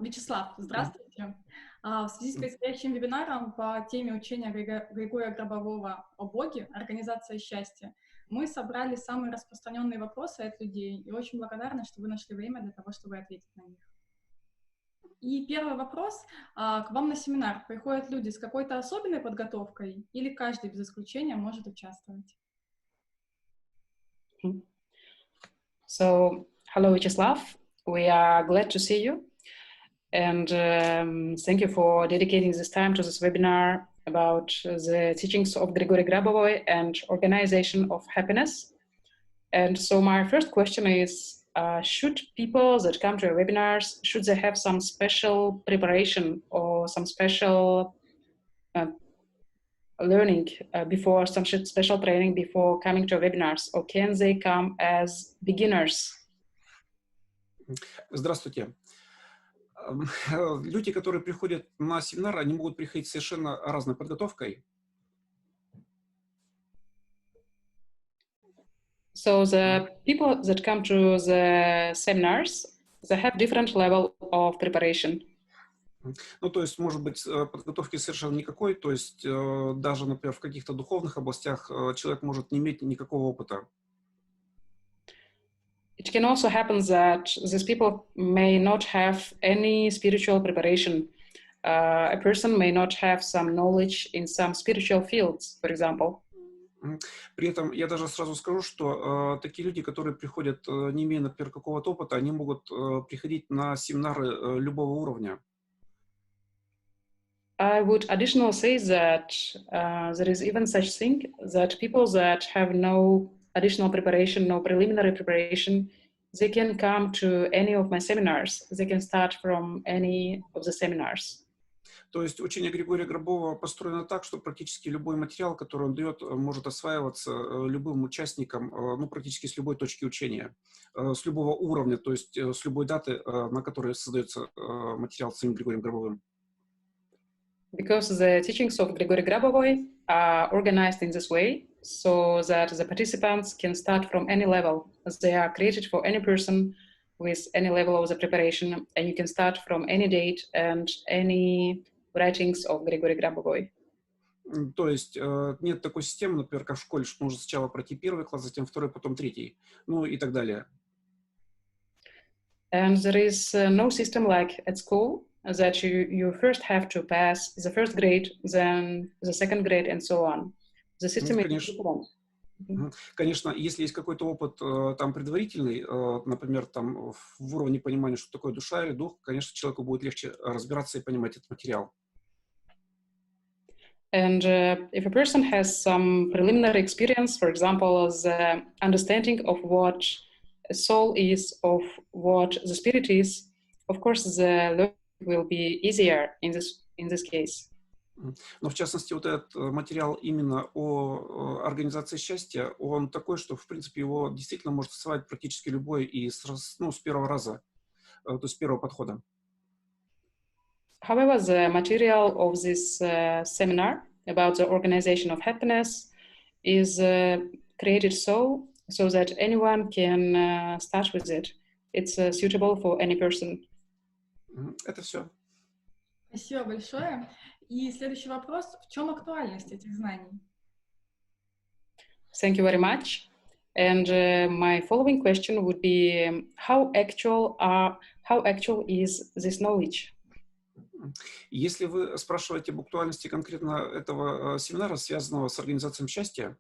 Вячеслав, здравствуйте. В связи с предстоящим вебинаром по теме учения Григория Грабового о Боге, Организация счастья, мы собрали самые распространенные вопросы от людей и очень благодарны, что вы нашли время для того, чтобы ответить на них. И первый вопрос. К вам на семинар приходят люди с какой-то особенной подготовкой или каждый без исключения может участвовать? So, hello, Vyacheslav. We are glad to see you. And thank you for dedicating this time to this webinar about the teachings of Г.П. Грабовой and Organization of Happiness. And so my first question is, should people that come to your webinars, should they have some special preparation or some special learning before, some special training before coming to webinars, or can they come as beginners? Здравствуйте. Люди, которые приходят на семинар, они могут приходить с совершенно разной подготовкой. So the people that come to the seminars, they have different level of preparation. Ну, то есть, может быть, подготовки совершенно никакой, то есть, даже, например, в каких-то духовных областях человек может не иметь никакого опыта. It can also happen that these people may not have any spiritual preparation. A person may not have some knowledge in some spiritual fields, for example. При этом я даже сразу скажу, что такие люди, которые приходят, не имея, например, какого-то опыта, они могут приходить на семинары любого уровня. I would additionally say that there is even such thing that people that have no additional preparation, no preliminary preparation, they can come to any of my seminars. They can start from any of the seminars. То есть учение Григория Грабового построено так, что практически любой материал, который он дает, может осваиваться любым участником, ну, практически с любой точки учения, с любого уровня, то есть с любой даты, на которой создается материал самим Григорием Грабовым. Because the teachings of Г.П. Грабовой are organized in this way, so that the participants can start from any level. They are created for any person with any level of the preparation, and you can start from any date and any writings of Г.П. Грабовой. То есть нет такой системы, например, как в школе, что нужно сначала пройти первый класс, затем второй, потом третий, ну и так далее. And there is no system like at school, that you first have to pass the first grade, then the second grade, and so on. The system is different. Конечно, если есть какой-то опыт там предварительный, например, там в уровне понимания, что такое душа или дух, конечно, человеку будет легче разбираться и понимать этот материал. And if a person has some preliminary experience, for example, the understanding of what a soul is, of what the spirit is, of course, the learning will be easier in this case. Но в частности, вот этот материал именно о организации счастья, он такой, что, в принципе, его действительно может осваивать практически любой и с первого раза, то есть с первого подхода. However, the material of this seminar about the organization of happiness is created so that anyone can start with it. It's suitable for any person. Это все. Спасибо большое. И следующий вопрос. В чем актуальность этих знаний? Thank you very much. And my following question would be, how actual is this knowledge? Если вы спрашиваете об актуальности конкретно этого семинара, связанного с организацией счастья,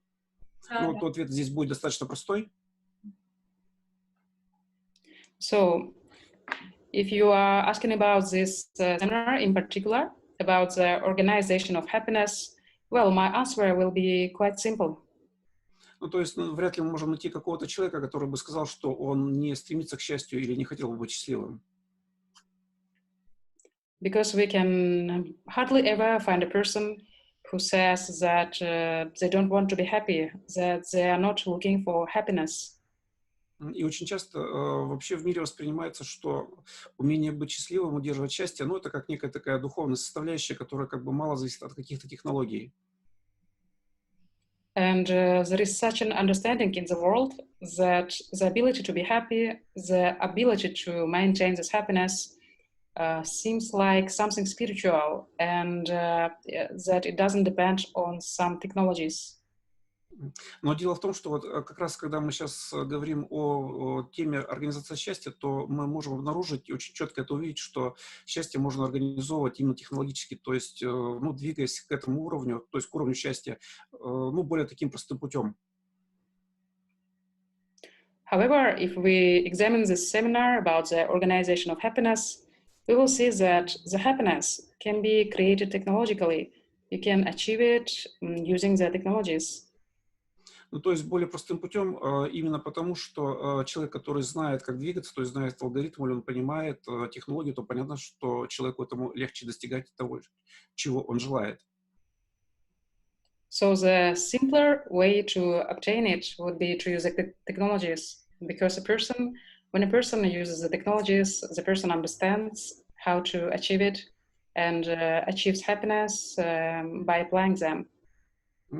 ну, то ответ здесь будет достаточно простой. So, if you are asking about this seminar in particular, about the organization of happiness, well, my answer will be quite simple. Ну, то есть, вряд ли мы можем найти какого-то человека, который бы сказал, что он не стремится к счастью или не хотел бы быть счастливым. Because we can hardly ever find a person who says that they don't want to be happy, that they are not looking for happiness. И очень часто вообще в мире воспринимается, что умение быть счастливым, удерживать счастье, ну, это как некая такая духовная составляющая, которая как бы мало зависит от каких-то технологий. And there is such an understanding in the world that the ability to be happy, the ability to maintain this happiness seems like something spiritual, and that it doesn't depend on some technologies. Но дело в том, что вот как раз когда мы сейчас говорим о теме организации счастья, то мы можем обнаружить и очень четко это увидеть, что счастье можно организовывать именно технологически, то есть, ну, двигаясь к этому уровню, то есть к уровню счастья, ну, более таким простым путем. However, if we examine this seminar about the organization of happiness, we will see that the happiness can be created technologically. You can achieve it using the technologies. Ну, то есть более простым путем, именно потому, что человек, который знает, как двигаться, то есть знает алгоритм, или он понимает технологию, то понятно, что человеку этому легче достигать того, чего он желает. So the simpler way to obtain it would be to use the technologies, because when a person uses the technologies, the person understands how to achieve it and achieves happiness by applying them.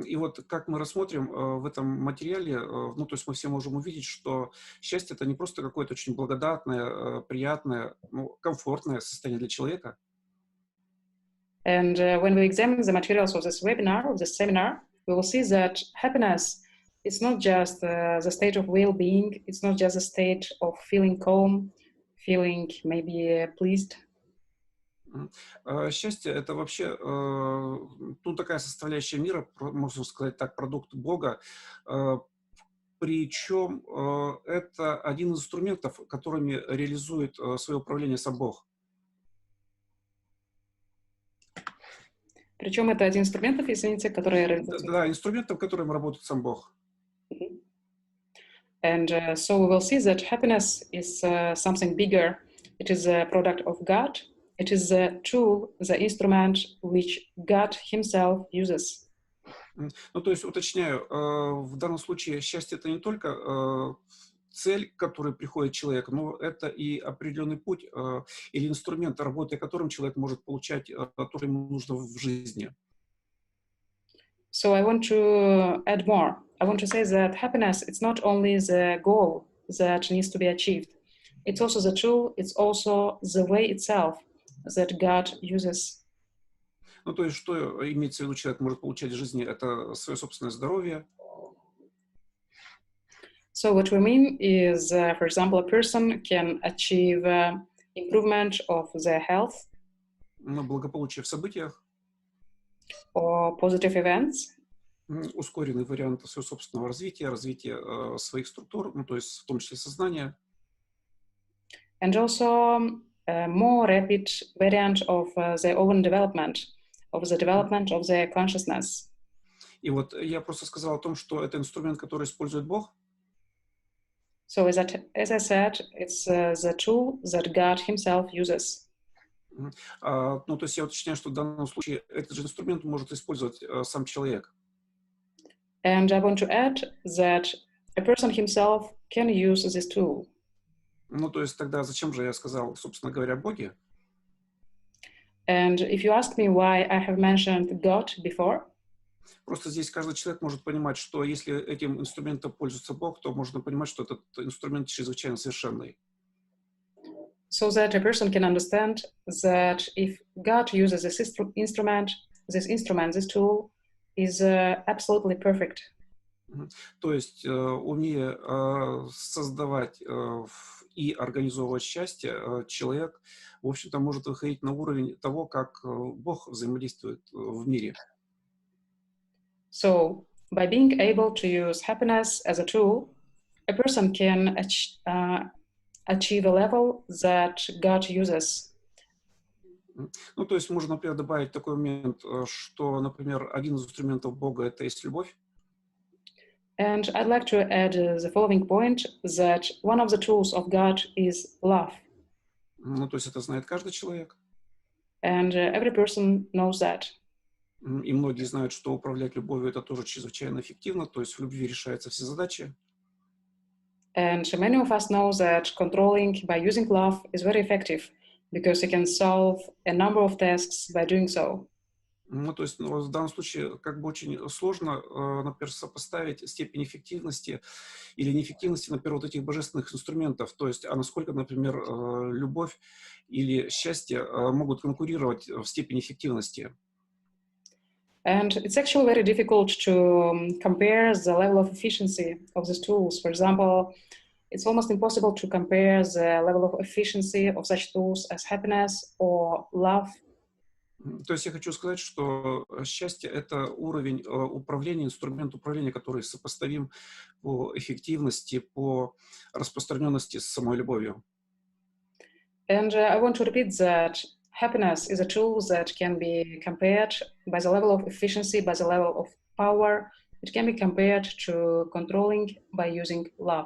И вот как мы рассмотрим в этом материале, ну, то есть мы все можем увидеть, что счастье — это не просто какое-то очень благодатное, приятное, ну, комфортное состояние для человека. And when we examine the materials of this webinar, of this seminar, we will see that happiness is not just the state of well-being, it's not just a state of feeling calm, feeling maybe pleased. Счастье — это вообще, ну, такая составляющая мира, можно сказать так, продукт Бога. Причем это один из инструментов, которыми реализует свое управление сам Бог. Причем это один из инструментов, извините, которые... Да, инструментом, которым работает сам Бог. And so we will see that happiness is something bigger. It is a product of God. It is the tool, the instrument which God Himself uses. Ну, то есть, уточняю, в данном случае счастье — это не только цель, к которой приходит человек, но это и определенный путь или инструмент, работая которым человек может получать то, что ему нужно в жизни. So I want to add more. I want to say that happiness, it's not only the goal that needs to be achieved. It's also the tool, it's also the way itself that God uses. Ну, то есть, что имеется в виду, человек может получать в жизни, это свое собственное здоровье. So what we mean is, for example, a person can achieve improvement of their health, Благополучие в событиях, or positive events, ускоренный вариант своего собственного развития, развития своих структур, ну, то есть в том числе сознания. and also a more rapid variant of their own development, of the development of their consciousness. И вот я просто сказал о том, что это инструмент, который использует Бог. So as I said, it's the tool that God Himself uses. Ну, то есть я уточняю, что в данном случае этот же инструмент может использовать сам человек. And I want to add that a person himself can use this tool. Ну, то есть тогда зачем же я сказал, собственно говоря, о Боге? And if you ask me why I have mentioned God before, просто здесь каждый человек может понимать, что если этим инструментом пользуется Бог, то можно понимать, что этот инструмент чрезвычайно совершенный. So that a person can understand that if God uses this instrument, this tool is absolutely perfect. То есть, умея создавать и организовывать счастье, человек, в общем-то, может выходить на уровень того, как Бог взаимодействует в мире. So, by being able to use happiness as a tool, a person can achieve a level that God uses. Ну, то есть можно, например, добавить такой момент, что, например, один из инструментов Бога — это есть любовь. And I'd like to add the following point, that one of the tools of God is love. Ну, то есть это знает каждый человек. And every person knows that. И многие знают, что управлять любовью — это тоже чрезвычайно эффективно, то есть в любви решаются все задачи. And many of us know that controlling by using love is very effective, because you can solve a number of tasks by doing so. Ну, то есть в данном случае как бы очень сложно, например, сопоставить степень эффективности или неэффективности, например, вот этих божественных инструментов. То есть, а насколько, например, любовь или счастье могут конкурировать в степени эффективности. And it's actually very difficult to compare the level of efficiency of these tools. For example, it's almost impossible to compare the level of efficiency of such tools as happiness or love. То есть я хочу сказать, что счастье – это уровень управления, инструмент управления, который сопоставим по эффективности, по распространенности с самой любовью. And I want to repeat that happiness is a tool that can be compared by the level of efficiency, by the level of power. It can be compared to controlling by using love.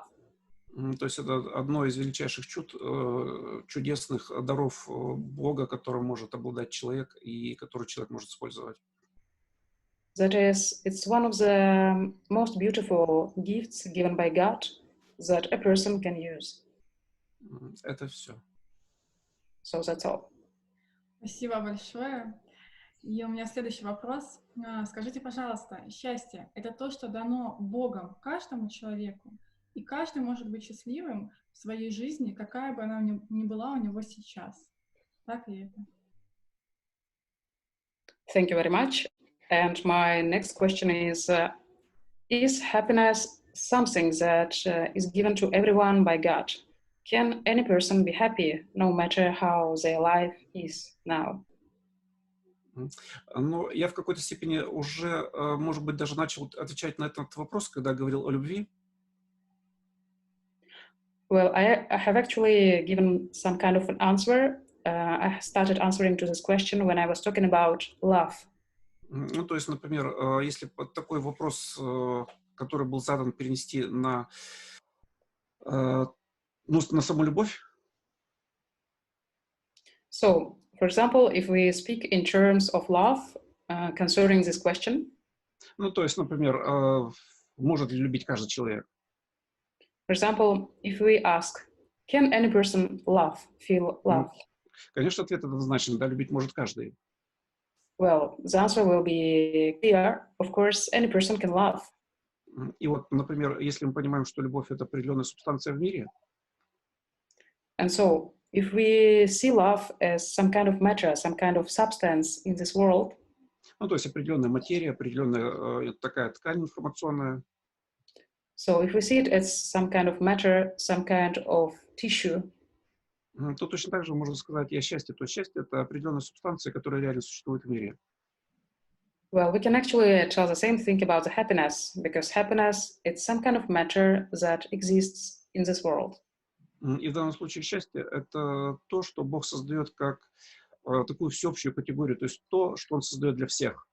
То есть это одно из величайших чудесных даров Бога, которым может обладать человек и который человек может использовать. That is, it's one of the most beautiful gifts given by God that a person can use. Это все. So that's all. Спасибо большое. И у меня следующий вопрос. Скажите, пожалуйста, счастье — это то, что дано Богом каждому человеку, и каждый может быть счастливым в своей жизни, какая бы она ни была у него сейчас. Так ли это? Thank you very much. And my next question is happiness something that is given to everyone by God? Can any person be happy no matter how their life is now? Но я в какой-то степени уже, может быть, даже начал отвечать на этот вопрос, когда говорил о любви. Well, I have actually given some kind of an answer. I started answering to this question when I was talking about love. Ну, то есть, например, если такой вопрос, который был задан, перенести на саму любовь. So, for example, if we speak in terms of love concerning this question. Ну, то есть, например, может ли любить каждый человек? For example, if we ask, can any person feel love? Конечно, ответ однозначен, да, любить может каждый. Well, the answer will be clear. Of course, any person can love. И вот, например, если мы понимаем, что любовь — это определенная субстанция в мире. And so, if we see love as some kind of matter, some kind of substance in this world. Ну, то есть определенная материя, определенная такая ткань информационная. So, if we see it as some kind of matter, some kind of tissue. То точно так же можно сказать и о счастье. То есть счастье — это определенная субстанция, которая реально существует в мире. Well, we can actually tell the same thing about the happiness, because happiness is some kind of matter that exists in this world. И в данном случае счастье — это то, что Бог создает как такую всеобщую категорию, то есть то, что Он создает для всех.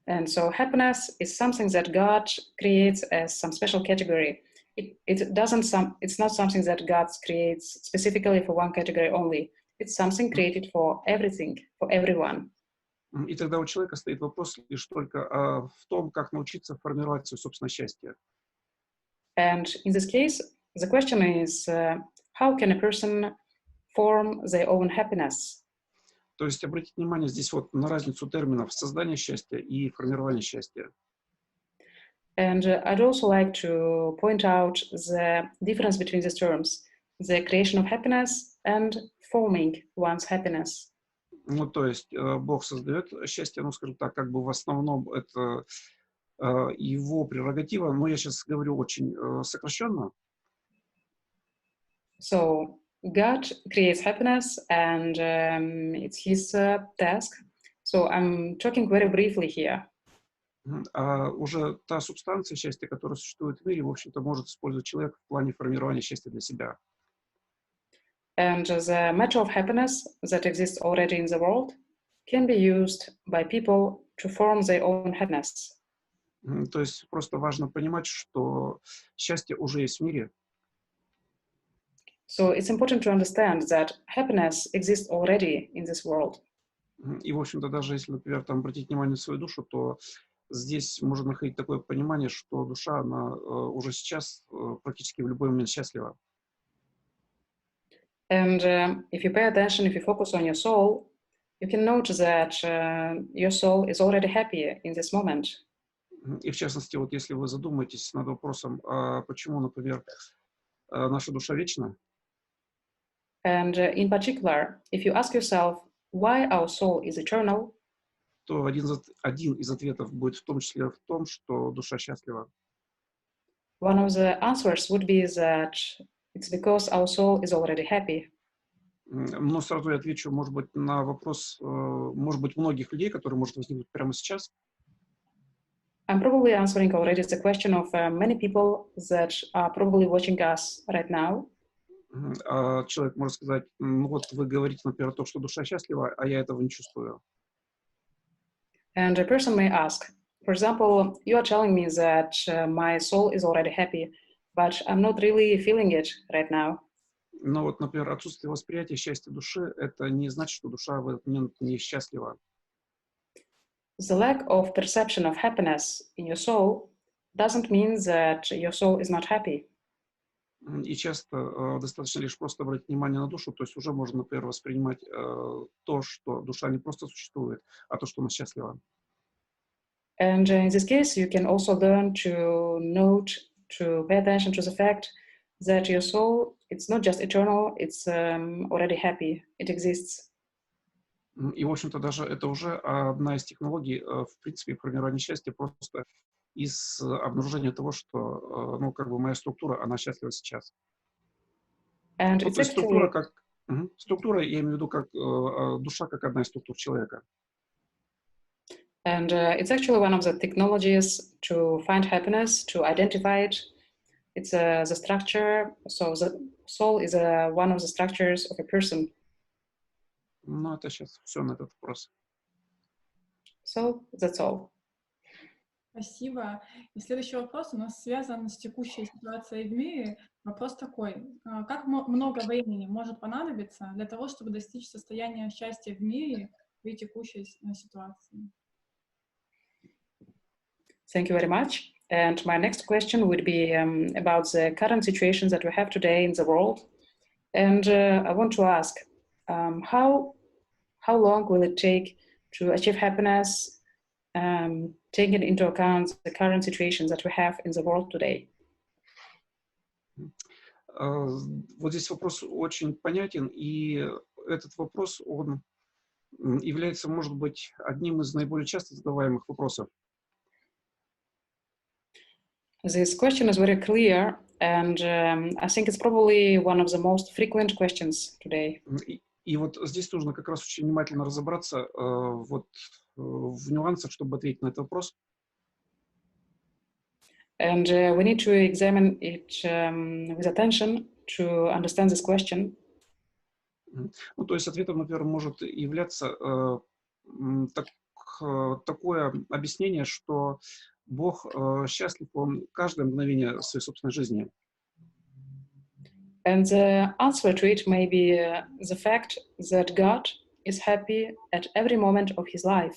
And so happiness is something that God creates as some special category. It's not something that God creates specifically for one category only. It's something created for everything, for everyone. И тогда у человека стоит вопрос лишь только в том, как научиться формировать свое собственное счастье. And in this case, the question is, how can a person form their own happiness? То есть обратите внимание здесь вот на разницу терминов создание счастья и формирование счастья. And I'd also like to point out the difference between these terms, the creation of happiness and forming one's happiness. Ну, то есть Бог создает счастье, ну, скажем так, как бы в основном это его прерогатива, но я сейчас говорю очень сокращенно. So God creates happiness, and it's his task. So I'm talking very briefly here. А уже та субстанция счастья, которая существует в мире, в общем-то, может использовать человек в плане формирования счастья для себя. And the matter of happiness that exists already in the world can be used by people to form their own happiness. То есть просто важно понимать, что счастье уже есть в мире. So it's important to understand that happiness exists already in this world. И, в общем-то, даже если, например, там обратить внимание на свою душу, то здесь можно находить такое понимание, что душа, она уже сейчас практически в любой момент счастлива. And if you pay attention, if you focus on your soul, you can note that your soul is already happy in this moment. И в частности, вот если вы задумаетесь над вопросом, почему, например, наша душа вечна, And in particular, if you ask yourself why our soul is eternal, то один из ответов будет в том числе в том, что душа счастлива. one of the answers would be that it's because our soul is already happy. Но сразу я отвечу, может быть, на вопрос, может быть, многих людей, который может возникнуть прямо сейчас. I'm probably answering already the question of many people that are probably watching us right now. Человек может сказать, ну вот вы говорите, например, то, что душа счастлива, а я этого не чувствую. And a person may ask, for example, you are telling me that my soul is already happy, but I'm not really feeling it right now. Но вот, например, отсутствие восприятия счастья души, это не значит, что душа в этот момент не счастлива. The lack of perception of happiness in your soul doesn't mean that your soul is not happy. И часто достаточно лишь просто обратить внимание на душу, то есть уже можно, например, воспринимать то, что душа не просто существует, а то, что она счастлива. And in this case, you can also learn to note, to pay attention to the fact that your soul, it's not just eternal, it's already happy, it exists. И, в общем-то, даже это уже одна из технологий, в принципе, формирования счастья просто из обнаружения того, что, ну, как бы моя структура, она счастлива сейчас. And Ну, it's то есть структура actually, как... Структура, я имею в виду, как душа, как одна из структур человека. and it's actually one of the technologies to find happiness, to identify it. It's the structure, so the soul is one of the structures of a person. Ну, это сейчас все на этот вопрос. So that's all. Спасибо. И следующий вопрос у нас связан с текущей ситуацией в мире. Вопрос такой. Как много времени может понадобиться для того, чтобы достичь состояния счастья в мире при текущей ситуации? Thank you very much. And my next question would be about the current situations that we have today in the world. And I want to ask, how long will it take to achieve happiness, taking into account the current situations that we have in the world today? Вот здесь вопрос очень понятен, и этот вопрос, он является, может быть, одним из наиболее часто задаваемых вопросов. This question is very clear, and I think it's probably one of the most frequent questions today. И вот здесь нужно как раз очень внимательно разобраться вот в нюансах, чтобы ответить на этот вопрос. And we need to examine it with attention to understand this question. Ну, то есть ответом, например, может являться такое объяснение, что Бог счастлив, Он каждое мгновение своей собственной жизни. And the answer to it may be the fact that God is happy at every moment of his life.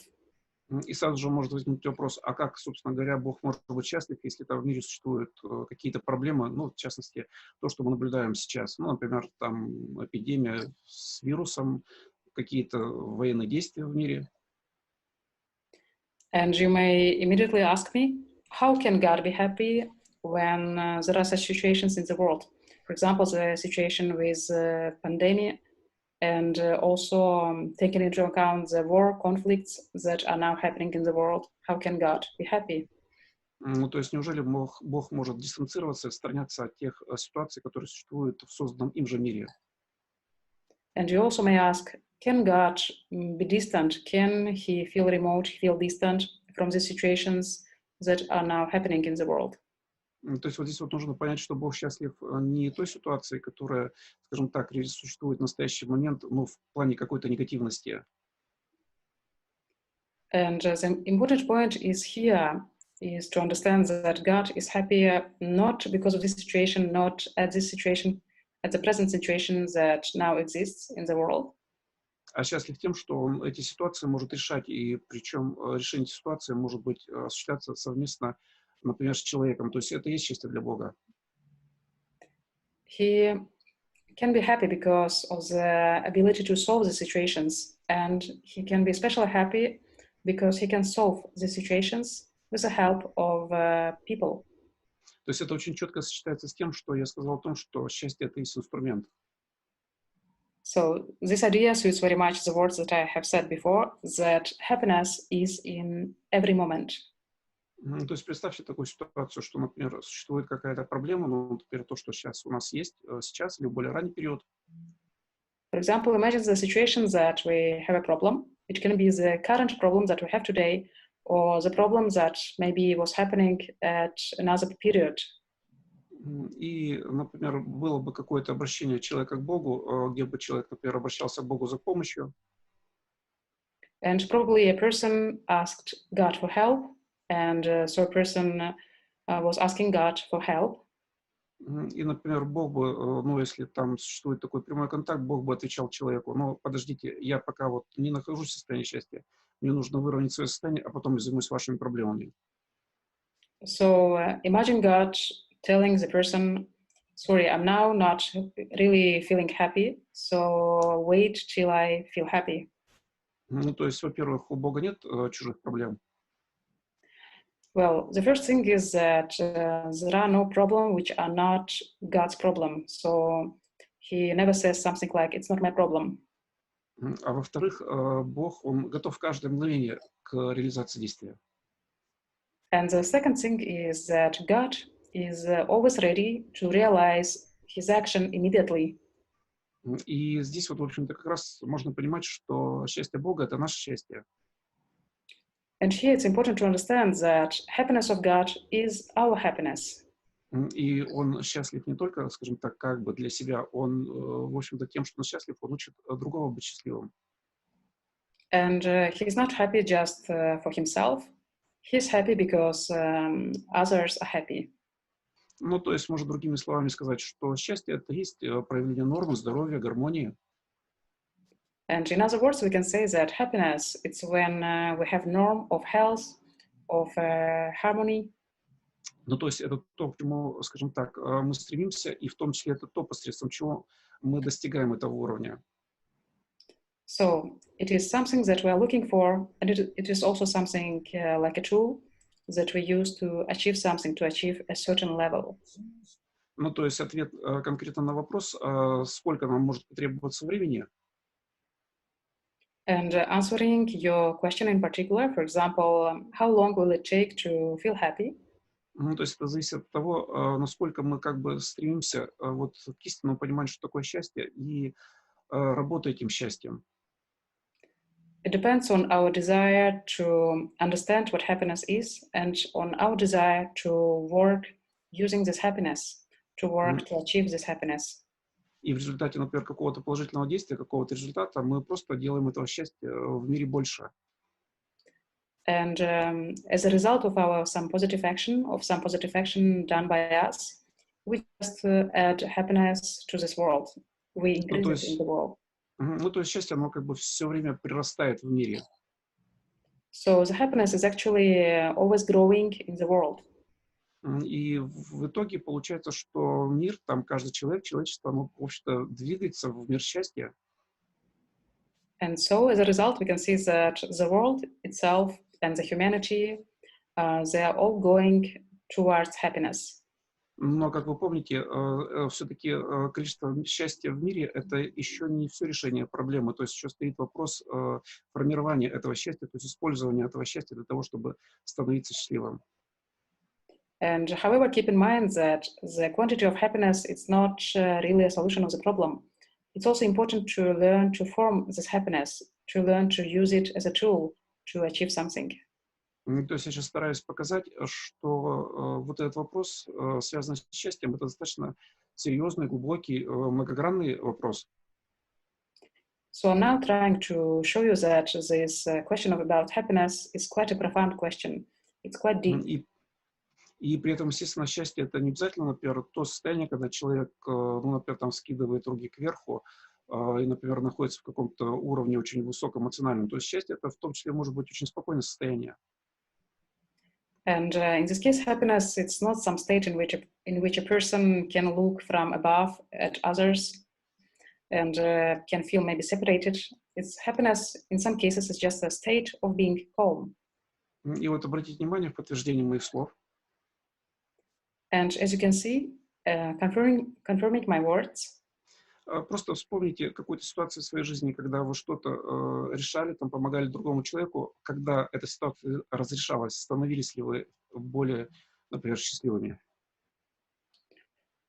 И сразу же может возникнуть вопрос, а как, собственно говоря, Бог может быть счастлив, если там в мире существуют какие-то проблемы, ну, в частности, то, что мы наблюдаем сейчас, ну, например, там эпидемия с вирусом, какие-то военные действия в мире. And you may immediately ask me, how can God be happy when there are such situations in the world? For example, the situation with pandemic, and also taking into account the war conflicts that are now happening in the world. How can God be happy? Ну, то есть неужели Бог может дистанцироваться, отстраняться от тех ситуаций, которые существуют в созданном им же мире? And you also may ask, can God be distant? Can he feel remote, feel distant from the situations that are now happening in the world? То есть вот здесь вот нужно понять, что Бог счастлив не той ситуации, которая, скажем так, существует в настоящий момент, ну, в плане какой-то негативности. And the important point is here is to understand that God is happy not because of this situation, not at this situation, at the present situation that now exists in the world. А счастлив тем, что он эти ситуации может решать, и причем решение этой ситуации может быть осуществляться совместно, например, с человеком. То есть это и есть счастье для Бога. He can be happy because of the ability to solve the situations and he can be especially happy because he can solve the situations with the help of people. То есть это очень четко сочетается с тем, что я сказал о том, что счастье — это есть инструмент. So this idea suits very much the words that I have said before, that happiness is in every moment. То есть представьте такую ситуацию, что, например, существует какая-то проблема, ну, например, то, что сейчас у нас есть, сейчас или в более ранний период. For example, imagine the situation that we have a problem. It can be the current problem that we have today, or the problem that maybe was happening at another period. И, например, было бы какое-то обращение человека к Богу, где бы человек, например, обращался к Богу за помощью. And probably a person asked God for help, and so a person was asking God for help. И, например, Бог бы, ну, если там существует такой прямой контакт, Бог бы отвечал человеку: ну, подождите, я пока вот не нахожусь в состоянии счастья, мне нужно выровнять свое состояние, а потом я займусь вашими проблемами. So imagine God telling the person, sorry, I'm now not really feeling happy, so wait till I feel happy. Ну, то есть, во-первых, у Бога нет чужих проблем. Well, the first thing is that there are no problems which are not God's problem. So he never says something like, it's not my problem. А во-вторых, Бог, Он готов каждое мгновение к реализации действия. And the second thing is that God is always ready to realize his action immediately. И здесь вот, в общем-то, как раз можно понимать, что счастье Бога — это наше счастье. And here it's important to understand that happiness of God is our happiness. И Он счастлив не только, скажем так, как бы для себя, Он, в общем-то, тем, что Он счастлив, Он учит другого быть счастливым. And he's not happy just for himself. He's happy because others are happy. Ну, то есть, можно другими словами сказать, что счастье — это есть проявление нормы, здоровья, гармонии. And in other words, we can say that happiness, it's when we have norm of health, of harmony. Ну, то есть, это то, к чему, скажем так, мы стремимся, и в том числе это то, посредством чего мы достигаем этого уровня. So it is something that we are looking for, and it is also something like a tool that we use to achieve something, to achieve a certain level. Ну, то есть, ответ конкретно на вопрос, сколько нам может потребоваться времени. And answering your question in particular, for example, how long will it take to feel happy? Ну, то есть это зависит от того, насколько мы как бы стремимся вот к истинному пониманию, что такое счастье, и работать этим счастьем. It depends on our desire to understand what happiness is and on our desire to work using this happiness, to work to achieve this happiness. И в результате, например, какого-то положительного действия, какого-то результата, мы просто делаем этого счастья в мире больше. And as a result of some positive action done by us, we just add happiness to this world. We increase it in the world. Ну, то есть счастье, оно как бы все время прирастает в мире. So the happiness is actually always growing in the world. И в итоге получается, что мир, там каждый человек, человечество, оно, в общем-то, двигается в мир счастья. And so as a result, we can see that the world itself and the humanity, they are all going towards happiness. Но, как вы помните, все-таки количество счастья в мире — это еще не все решение проблемы. То есть еще стоит вопрос формирования этого счастья, то есть использования этого счастья для того, чтобы становиться счастливым. And however, keep in mind that the quantity of happiness is not really a solution of the problem. It's also important to learn to form this happiness, to learn to use it as a tool to achieve something. То есть я сейчас стараюсь показать, что вот этот вопрос, связанный с счастьем, это достаточно серьезный, глубокий, многогранный вопрос. So I'm now trying to show you that this question about happiness is quite a profound question. It's quite deep. И при этом, естественно, счастье — это не обязательно, например, то состояние, когда человек, ну, например, там скидывает руки кверху и, например, находится в каком-то уровне очень высокоэмоциональном. То есть счастье — это в том числе может быть очень спокойное состояние. And in this case, happiness, it's not some state in which a person can look from above at others and can feel maybe separated It's happiness in some cases is just a state of being calm. И вот обратите внимание в подтверждение моих слов. And as you can see, confirming my words. Просто вспомните какую-то ситуацию в своей жизни, когда вы что-то решали, там, помогали другому человеку, когда эта ситуация разрешалась, становились ли вы более, например, счастливыми?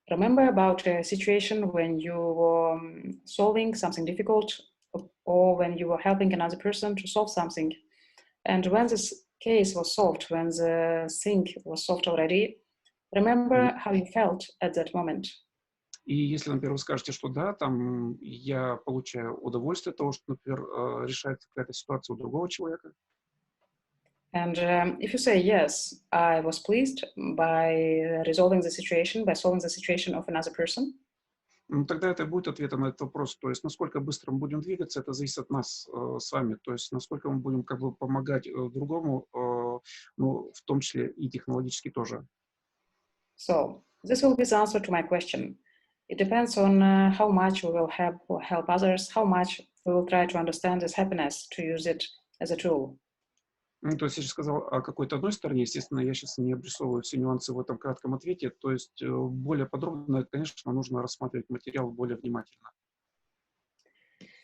Remember about a situation when you were solving something difficult, or when you were helping another person to solve something. And when this case was solved, when the thing was solved already, remember how you felt at that moment. И если, например, вы скажете, что да, там я получаю удовольствие от того, что, например, решается какая-то ситуация у другого человека. And if you say yes, I was pleased by resolving the situation, by solving the situation of another person. Ну, тогда это будет ответом на этот вопрос. То есть, насколько быстро мы будем двигаться, это зависит от нас с вами. То есть, насколько мы будем как бы помогать другому, ну, в том числе и технологически тоже. So this will be the answer to my question. It depends on how much we will help others, how much we will try to understand this happiness, to use it as a tool. Ну, то есть я сейчас сказал о какой-то одной стороне, естественно, я сейчас не обрисовываю все нюансы в этом кратком ответе, то есть более подробно, конечно, нужно рассматривать материал более внимательно.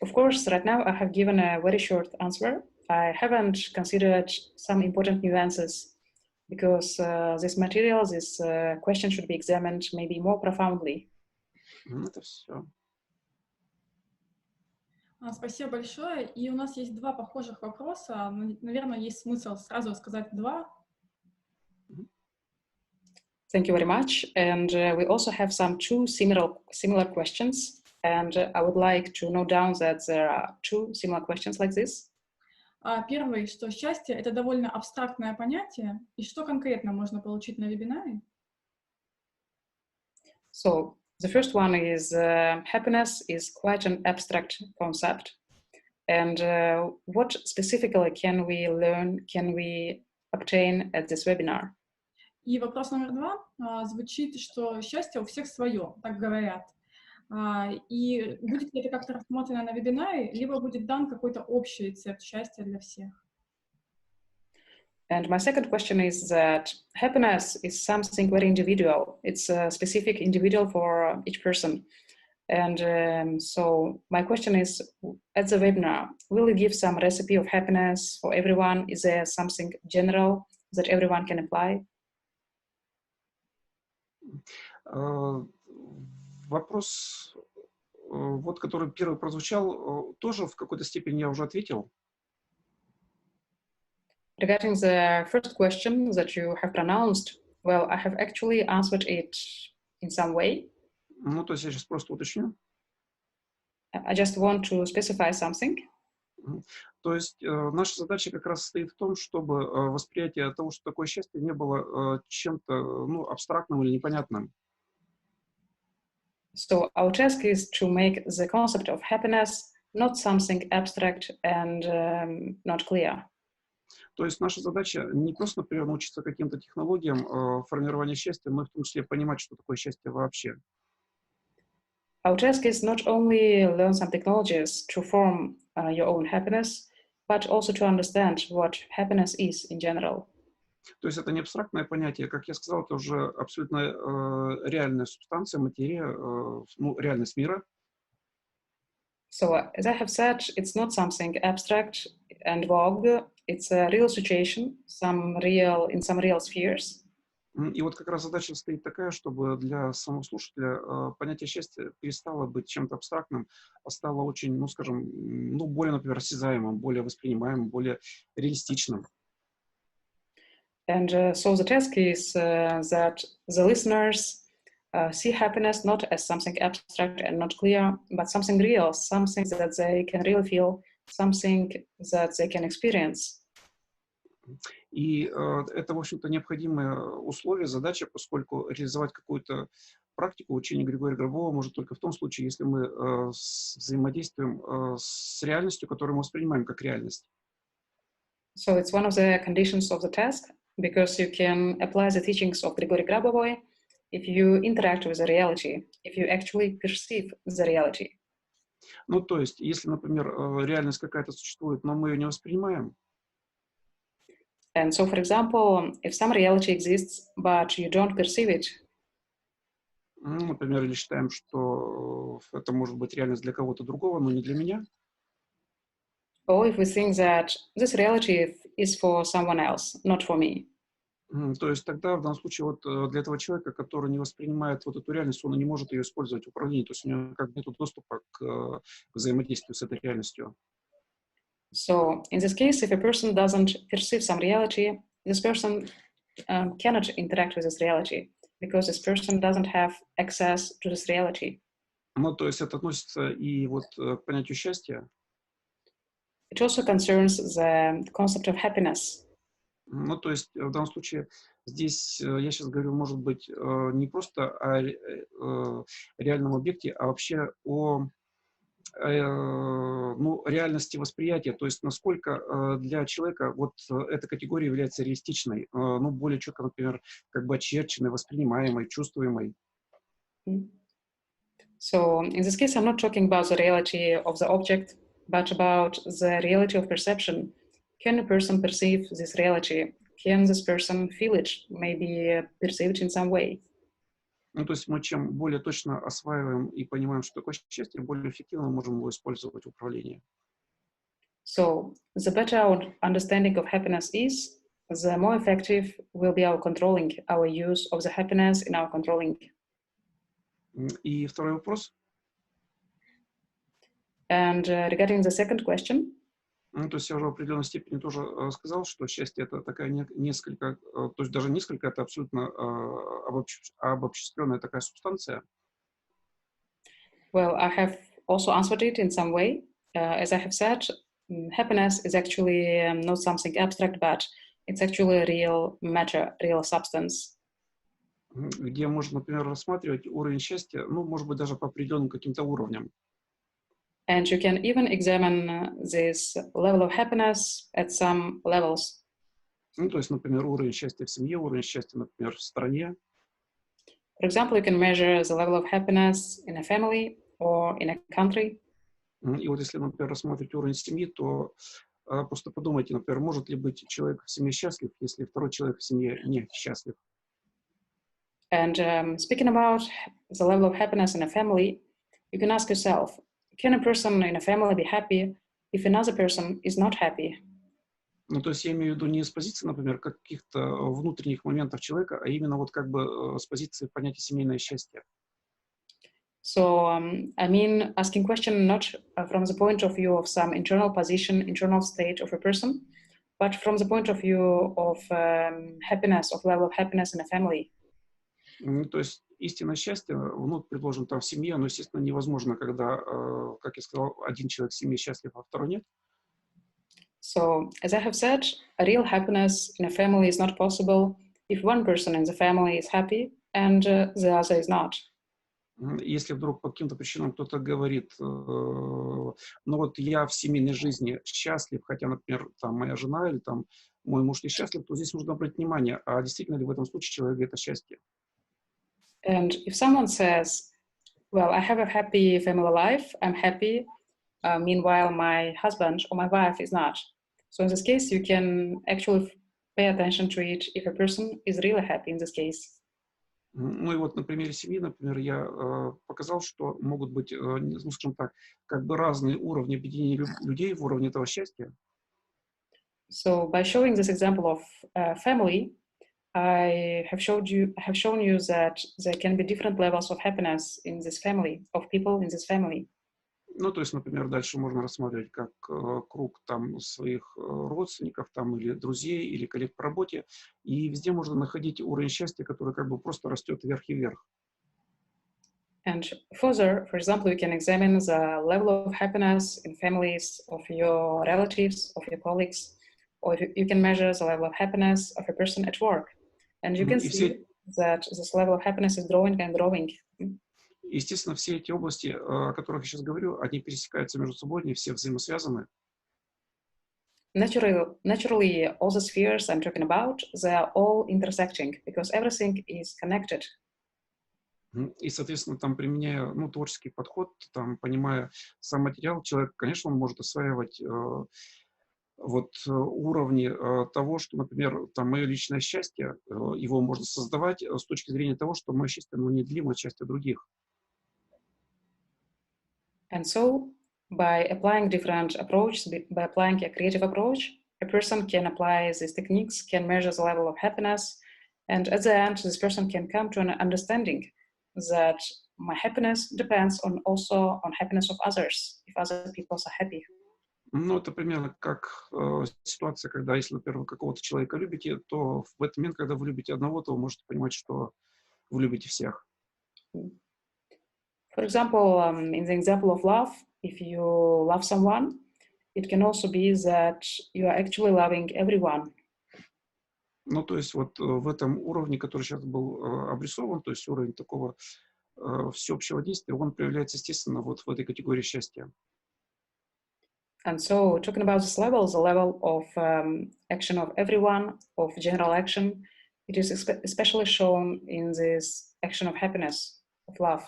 Of course, right now I have given a very short answer. I haven't considered some important nuances because this material, this question should be examined maybe more profoundly. Это все. Спасибо большое. И у нас есть два похожих вопроса. Наверное, есть смысл сразу сказать два. Thank you very much. And we also have some two similar questions. And I would like to note down that there are two similar questions like this. Первый, что счастье — это довольно абстрактное понятие, и что конкретно можно получить на вебинаре? So the first one is happiness is quite an abstract concept. And what specifically can we learn, can we obtain at this webinar? И вопрос номер два звучит, что счастье у всех свое, так говорят. И будет ли это как-то рассмотрено на вебинаре, либо будет дан какой-то общий рецепт счастья для всех? And my second question is that happiness is something very individual. It's a specific individual for each person. And so my question is, at the webinar, will you give some recipe of happiness for everyone? Is there something general that everyone can apply? Вопрос, вот, который первый прозвучал, тоже в какой-то степени я уже ответил. Regarding the first question that you have pronounced, well, I have actually answered it in some way. Ну, то есть я сейчас просто уточню. I just want to specify something. То есть наша задача как раз состоит в том, чтобы восприятие того, что такое счастье, не было чем-то, ну, абстрактным или непонятным. So our task is to make the concept of happiness not something abstract and not clear. То есть наша задача не просто, например, научиться каким-то технологиям формирования счастья, но и в том числе понимать, что такое счастье вообще. Our task is not only learn some technologies to form your own happiness, but also to understand what happiness is in general. То есть это не абстрактное понятие, как я сказал, это уже абсолютно реальная субстанция, материя, ну, реальность мира. So, as I have said, it's not something abstract and vague. It's a real situation, in some real spheres. И вот как раз задача стоит такая, чтобы для самого слушателя понятие счастья перестало быть чем-то абстрактным, а стало очень, ну, скажем, ну, более, например, осязаемым, более воспринимаемым, более реалистичным. And so the task is that the listeners see happiness not as something abstract and not clear, but something real, something that they can really feel, something that they can experience. И это, в общем-то, необходимое условие, задача, поскольку реализовать какую-то практику учения Григория Грабового может только в том случае, если мы взаимодействуем с реальностью, которую мы воспринимаем как реальность. So it's one of the conditions of the task, because you can apply the teachings of Г.П. Грабовой if you interact with the reality, if you actually perceive the reality. Ну, то есть, если, например, реальность какая-то существует, но мы ее не воспринимаем, And so, for example, if some reality exists, but you don't perceive it, ну, например, или считаем, что это может быть реальность для кого-то другого, но не для меня, or if we think that this reality is for someone else, not for me, то есть тогда в данном случае вот для этого человека, который не воспринимает вот эту реальность, он и не может ее использовать в управлении, то есть у него как бы нет доступа к взаимодействию с этой реальностью. So, in this case, if a person doesn't perceive some reality, this person cannot interact with this reality because this person doesn't have access to this reality. Ну, то есть это относится и вот к понятию счастья. It also concerns the concept of happiness. Ну, то есть в данном случае здесь я сейчас говорю, может быть, не просто о реальном объекте, а вообще о ну, реальности восприятия, то есть насколько для человека вот эта категория является реалистичной, ну, более четко, например, как бы очерченной, воспринимаемой, чувствуемой. So in this case, I'm not talking about the reality of the object, but about the reality of perception. Can a person perceive this reality? Can this person feel it, maybe perceive it in some way? Ну, то есть мы чем более точно осваиваем и понимаем, что такое счастье, более эффективно можем его использовать в управлении. So the better our understanding of happiness is, the more effective will be our controlling, our use of the happiness in our controlling. И второй вопрос. And regarding the second question, Ну, то есть я уже в определенной степени тоже сказал, что счастье это такая несколько, то есть даже несколько, это абсолютно обобщенная такая субстанция. well, I have also answered it in some way. As I have said, happiness is actually not something abstract, but it's actually a real matter, real substance. Где можно, например, рассматривать уровень счастья, ну, может быть, даже по определенным каким-то уровням. And you can even examine this level of happiness at some levels. Ну, то есть, например, уровень счастья в семье, уровень счастья, например, в стране. For example, you can measure the level of happiness in a family or in a country. И вот если, например, рассмотреть уровень семьи, то просто подумайте, например, может ли быть человек в семье счастлив, если второй человек в семье не счастлив? And speaking about the level of happiness in a family, you can ask yourself, can a person in a family be happy if another person is not happy? Ну, то есть я имею в виду не с позиции, например, каких-то внутренних моментов человека, а именно вот как бы с позиции понятия семейное счастье. So, I mean, asking question not from the point of view of some internal position, internal state of a person, but from the point of view of happiness, of level of happiness in a family. То есть истинное счастье, ну, предложим там в семье, но, естественно, невозможно, когда, как я сказал, один человек в семье счастлив, а второй нет. So, as I have said, a real happiness in a family is not possible if one person in the family is happy and the other is not. Если вдруг по каким-то причинам кто-то говорит, ну вот я в семейной жизни счастлив, хотя, например, там моя жена или там мой муж не счастлив, то здесь нужно обратить внимание, а действительно ли в этом случае человек это счастье? And if someone says, well, I have a happy family life, I'm happy, meanwhile my husband or my wife is not. So in this case, you can actually pay attention to it if a person is really happy in this case. Ну и вот на примере семьи, например, я показал, что могут быть, ну скажем так, как бы разные уровни объединения людей в уровне этого счастья. So by showing this example of family, I have shown you that there can be different levels of happiness in this family, of people in this family. Ну, то есть, например, дальше можно рассматривать как круг там своих родственников там, или друзей, или коллег по работе. И везде можно находить уровень счастья, который как бы просто растет вверх и вверх. And further, for example, you can examine the level of happiness in families of your relatives, of your colleagues, or you can measure the level of happiness of a person at work. And you can see that this level of happiness is growing and growing. Естественно, все эти области, о которых я сейчас говорю, они пересекаются между собой, они все взаимосвязаны. Naturally, all the spheres I'm talking about, they are all intersecting because everything is connected. И, соответственно, там, применяя, ну, творческий подход, там, понимая сам материал, человек, конечно, он может осваивать уровни того, что, например, там, мое личное счастье, его можно создавать с точки зрения того, что мое счастье, оно неделимо от счастья других. And so, by applying different approaches, by applying a creative approach, a person can apply these techniques, can measure the level of happiness, and at the end, this person can come to an understanding that my happiness depends also on happiness of others, if other people are happy. Ну, это примерно как ситуация, когда, если, например, вы какого-то человека любите, то в этот момент, когда вы любите одного, то вы можете понимать, что вы любите всех. For example, in the example of love, if you love someone, it can also be that you are actually loving everyone. Ну, то есть вот в этом уровне, который сейчас был обрисован, то есть уровень такого всеобщего действия, он проявляется, естественно, вот в этой категории счастья. And so, talking about this level, the level of action of everyone, of general action, it is especially shown in this action of happiness, of love.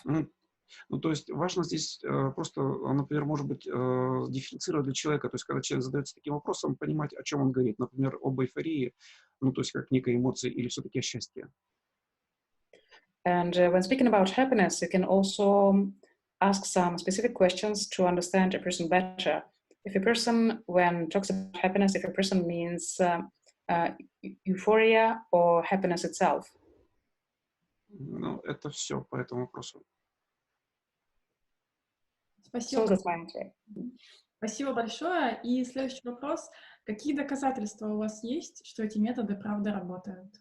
Ну, то есть важно здесь просто, например, может быть, дифференцировать для человека, то есть когда человек задается таким вопросом, понимать, о чем он говорит, например, об эйфории, ну, то есть как некой эмоции, или все-таки о счастье. And when speaking about happiness, you can also ask some specific questions to understand a person better. If a person, when talks about happiness, if a person means euphoria or happiness itself. Ну, это все по этому вопросу. Спасибо. So that's my answer. Спасибо большое. И следующий вопрос. Какие доказательства у вас есть, что эти методы правда работают?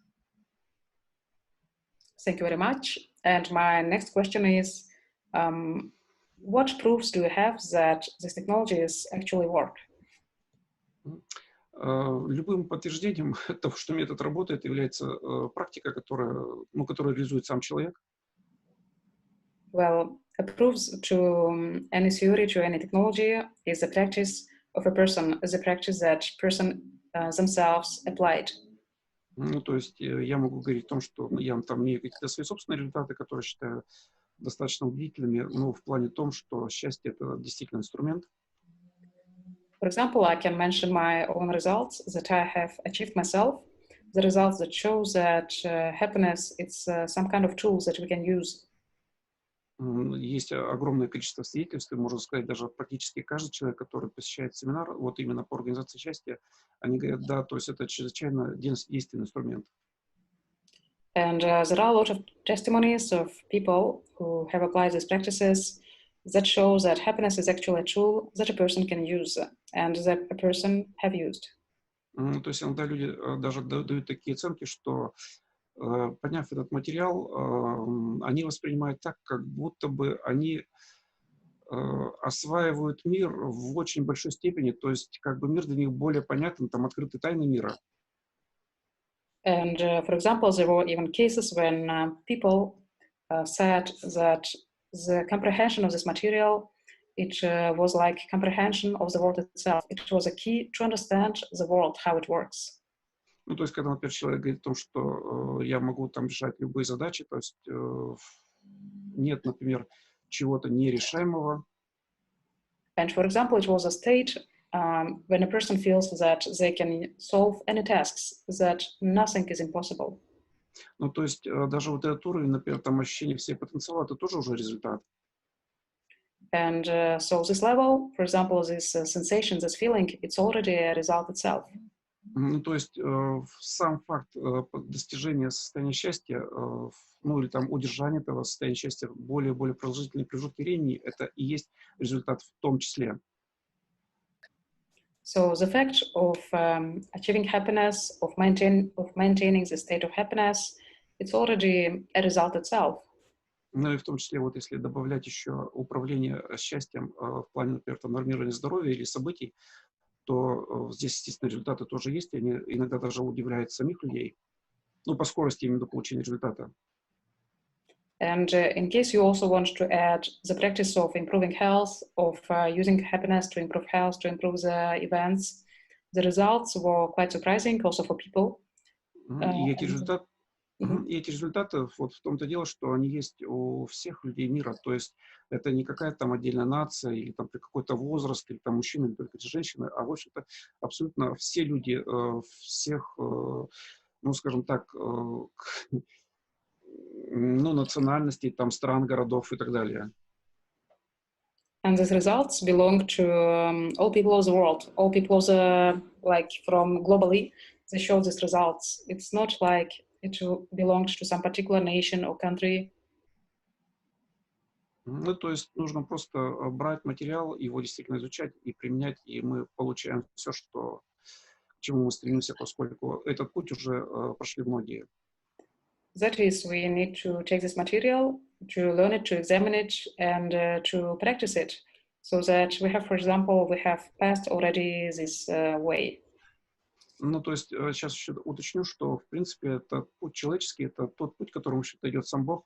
Thank you very much. And my next question is, what proofs do you have that these technologies actually work? Любым подтверждением того, что метод работает, является практика, которая реализует сам человек. Well, a proof to any theory, to any technology is the practice of a person, the practice that person themselves applied. Ну, то есть я могу говорить о том, что я там имею какие-то свои собственные результаты, которые считаю достаточно убедительными, но в плане том, что счастье — это действительно инструмент. For example, I can mention my own results that I have achieved myself, the results that show that happiness, it's some kind of tools that we can use. Есть огромное количество свидетельств, и можно сказать, даже практически каждый человек, который посещает семинар, вот именно по организации счастья, они говорят, да, то есть это чрезвычайно действенный инструмент. And there are a lot of testimonies of people who have applied these practices that show that happiness is actually a tool that a person can use and that a person have used. То есть иногда люди даже дают такие оценки, что поняв этот материал, они воспринимают так, как будто бы они осваивают мир в очень большой степени, то есть как бы мир для них более понятен, там открыты тайны мира. And for example, there were even cases when people said that the comprehension of this material, it was like comprehension of the world itself. It was a key to understand the world, how it works. Ну, то есть, когда, например, человек говорит о том, что я могу там решать любые задачи, то есть нет, например, чего-то нерешаемого. And for example, it was a state when a person feels that they can solve any tasks, that nothing is impossible. Ну, то есть даже вот этот уровень, например, там ощущение всего потенциала, это тоже уже результат. And so this level, for example, this sensation, this feeling, it's already a result itself. Ну, то есть сам факт достижения состояния счастья, ну или там удержания этого состояния счастья в более продолжительные промежутки времени, это и есть результат в том числе. So the fact of achieving happiness, of maintaining the state of happiness, it's already a result itself. Ну и в том числе, вот если добавлять еще управление счастьем в плане, например, там, нормирования здоровья или событий, то здесь, естественно, результаты тоже есть, и они иногда даже удивляют самих людей, ну, по скорости именно получения результата. And in case you also want to add the practice of improving health, of using happiness to improve health, to improve the events, the results were quite surprising also for people. И эти результаты, И эти результаты, вот в том-то дело, что они есть у всех людей мира. То есть это не какая-то там отдельная нация, или там какой-то возраст, или там мужчина, или только женщины, а в общем-то абсолютно все люди всех, ну, скажем так, ну, национальностей, там, стран, городов и так далее. And these results belong to all people of the world, all people like from globally. They show these results. It's not like it belongs to some particular nation or country. Ну, то есть нужно просто брать материал, его действительно изучать и применять, и мы получаем все, что, к чему мы стремимся, поскольку этот путь уже прошли многие. That is, we need to take this material, to learn it, to examine it, and to practice it, so that we have, for example, we have passed already this way. Ну, то есть сейчас еще уточню, что, в принципе, это путь человеческий, это тот путь, которым вообще-то идет сам Бог.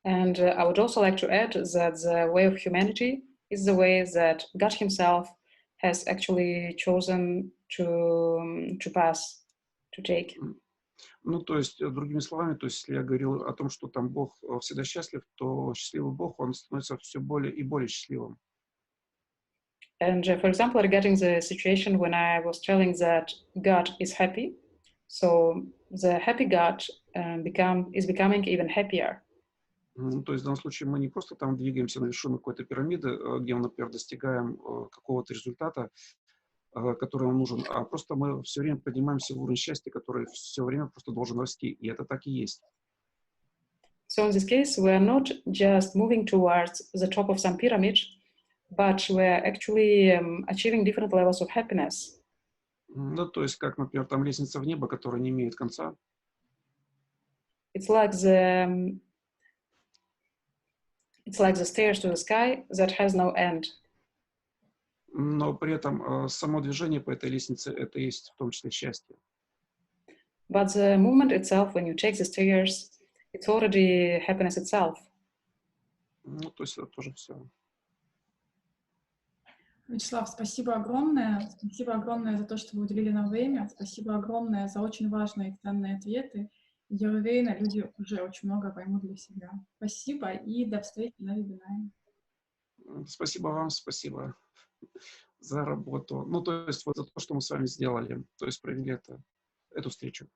And I would also like to add that the way of humanity is the way that God Himself has actually chosen to pass, to take. Ну, то есть, другими словами, то есть, если я говорил о том, что там Бог всегда счастлив, то счастливый Бог, он становится все более и более счастливым. And for example, regarding the situation when I was telling that God is happy, so the happy God is becoming even happier. Ну, то есть в данном случае мы не просто там двигаемся на вершину какой-то пирамиды, где мы, например, достигаем какого-то результата, который нам нужен, а просто мы все время поднимаемся в уровень счастья, который все время просто должен расти, и это так и есть. So in this case, we are not just moving towards the top of some pyramid, but we are actually achieving different levels of happiness. Ну, то есть, как, например, там лестница в небо, которая не имеет конца. It's like the stairs to the sky that has no end. Но при этом само движение по этой лестнице, это и есть в том числе счастье. But the movement itself, when you take the stairs, it's already happiness itself. Ну, то есть это тоже все. Вячеслав, спасибо огромное. Спасибо огромное за то, что вы уделили нам время. Спасибо огромное за очень важные и ценные ответы. Я уверена, люди уже очень много поймут для себя. Спасибо и до встречи на вебинаре. Спасибо вам, спасибо за работу. Ну, то есть вот за то, что мы с вами сделали. То есть провели эту встречу.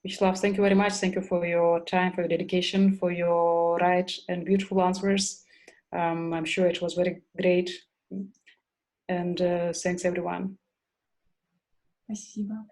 Vyacheslav, thank you very much. Thank you for your time, for your dedication, for your right and beautiful answers. I'm sure it was very great. And thanks, everyone. Спасибо.